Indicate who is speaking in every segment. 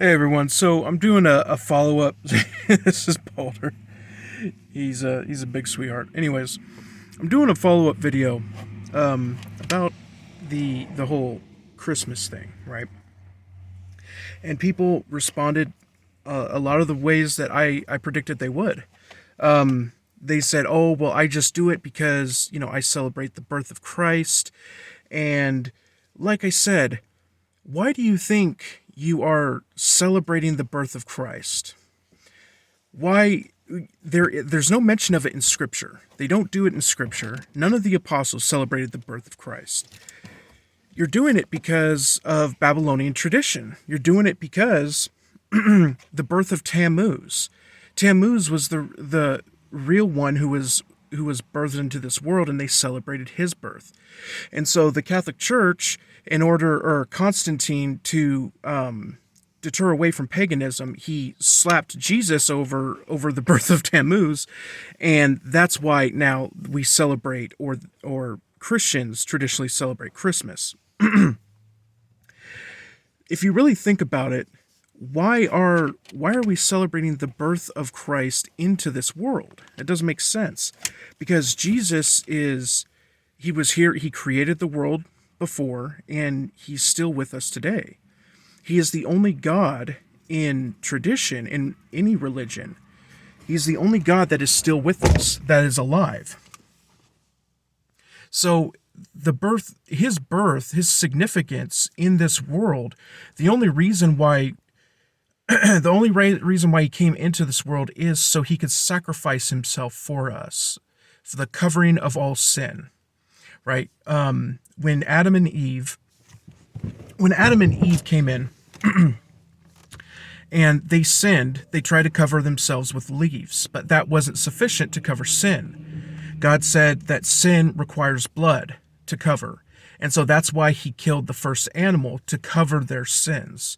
Speaker 1: Hey everyone, so I'm doing a follow up. This is Boulder. He's a big sweetheart. Anyways, I'm doing a follow up video about the whole Christmas thing, right? And people responded a lot of the ways that I predicted they would. They said, "Oh, well, I just do it because I celebrate the birth of Christ," and like I said, why do you think you are celebrating the birth of Christ? Why there's no mention of it in scripture. They don't do it in scripture. None of the apostles celebrated the birth of Christ. You're doing it because of Babylonian tradition. You're doing it because the birth of Tammuz. Tammuz was the real one who was birthed into this world, and they celebrated his birth. And so the Catholic Church, in order, or Constantine, to deter away from paganism, he slapped Jesus over the birth of Tammuz, and that's why now we celebrate, or Christians traditionally celebrate Christmas. If you really think about it, why are we celebrating the birth of Christ into this world? It doesn't make sense, because Jesus is he was here, he created the world before, and he's still with us today. He is the only God in tradition, in any religion. He's the only God that is still with us, that is alive. So his significance in this world, the only reason why reason why he came into this world is so he could sacrifice himself for us, for the covering of all sin. Right? When Adam and Eve came in and they sinned, they tried to cover themselves with leaves, but that wasn't sufficient to cover sin. God said that sin requires blood to cover, and so that's why he killed the first animal to cover their sins.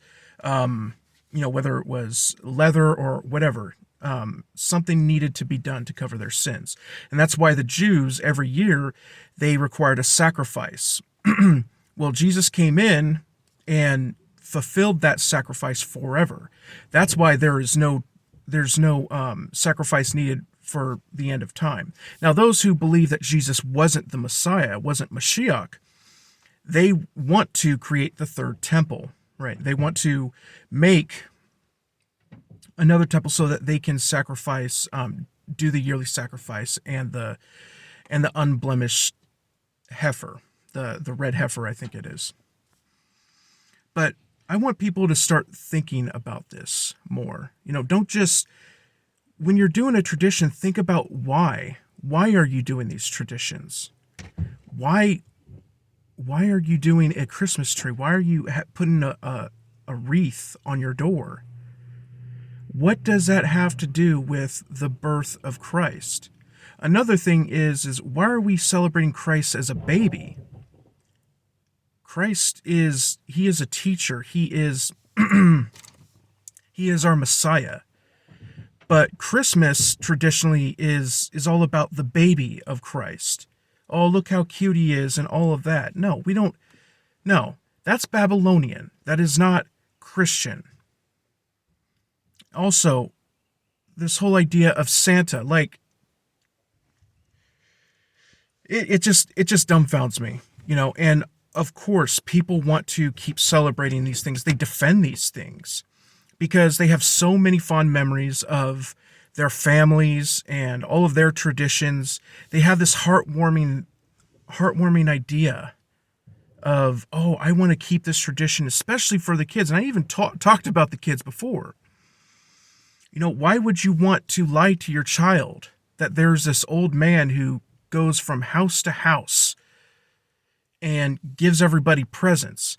Speaker 1: Whether it was leather or whatever, something needed to be done to cover their sins. And that's why the Jews, every year, they required a sacrifice. Well, Jesus came in and fulfilled that sacrifice forever. That's why there's no sacrifice needed for the end of time. Now, those who believe that Jesus wasn't the Messiah, wasn't Mashiach, they want to create the third temple, right? They want to make another temple so that they can sacrifice, do the yearly sacrifice, and the unblemished heifer, the red heifer, I think it is. But I want people to start thinking about this more. Don't just, when you're doing a tradition, think about why. Why are you doing these traditions? Why are you doing a Christmas tree? Why are you putting a wreath on your door? What does that have to do with the birth of Christ? Another thing is why are we celebrating Christ as a baby? He is a teacher. He is our Messiah. But Christmas traditionally is all about the baby of Christ. Oh, look how cute he is and all of that. No, we don't. No, that's Babylonian. That is not Christian. Also, this whole idea of Santa, like, it just dumbfounds me, and of course people want to keep celebrating these things. They defend these things because they have so many fond memories of their families and all of their traditions. They have this heartwarming idea of, oh, I want to keep this tradition, especially for the kids. And I even talked about the kids before. Why would you want to lie to your child that there's this old man who goes from house to house and gives everybody presents?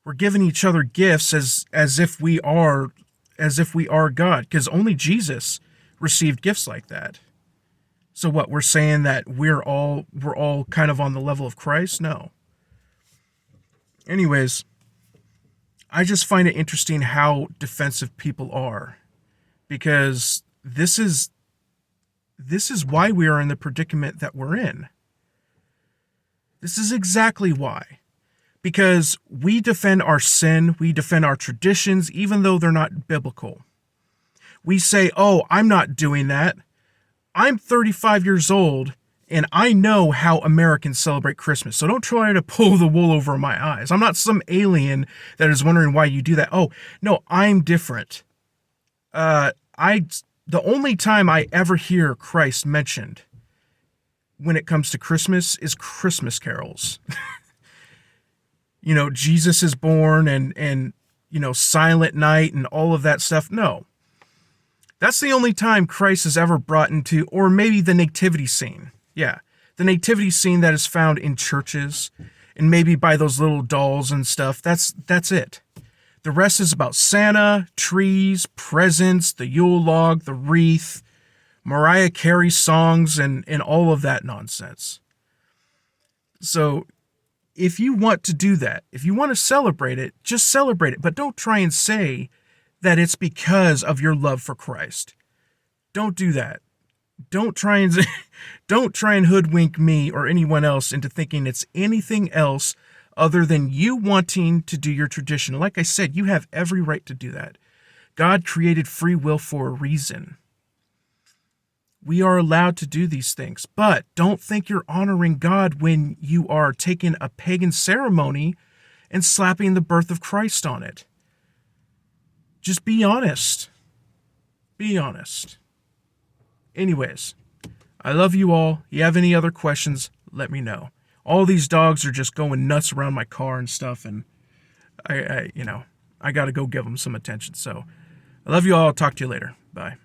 Speaker 1: We're giving each other gifts as if we are God, because only Jesus received gifts like that. So what, we're saying that we're all kind of on the level of Christ? No. Anyways, I just find it interesting how defensive people are, because this is why we are in the predicament that we're in. This is exactly why. because we defend our sin, we defend our traditions, even though they're not biblical. We say, oh, I'm not doing that. I'm 35 years old, and I know how Americans celebrate Christmas. So don't try to pull the wool over my eyes. I'm not some alien that is wondering why you do that. Oh, no, I'm different. The only time I ever hear Christ mentioned when it comes to Christmas is Christmas carols. Jesus is born and Silent Night and all of that stuff. No. That's the only time Christ is ever brought into, or maybe the nativity scene. Yeah, the nativity scene that is found in churches and maybe by those little dolls and stuff. That's it. The rest is about Santa, trees, presents, the Yule log, the wreath, Mariah Carey songs, and all of that nonsense. So if you want to do that, if you want to celebrate it, just celebrate it. But don't try and say that it's because of your love for Christ. Don't do that. Don't try and hoodwink me or anyone else into thinking it's anything else other than you wanting to do your tradition. Like I said, you have every right to do that. God created free will for a reason. We are allowed to do these things, but don't think you're honoring God when you are taking a pagan ceremony and slapping the birth of Christ on it. Just be honest. Be honest. Anyways, I love you all. You have any other questions, let me know. All these dogs are just going nuts around my car and stuff, and I got to go give them some attention. So I love you all. I'll talk to you later. Bye.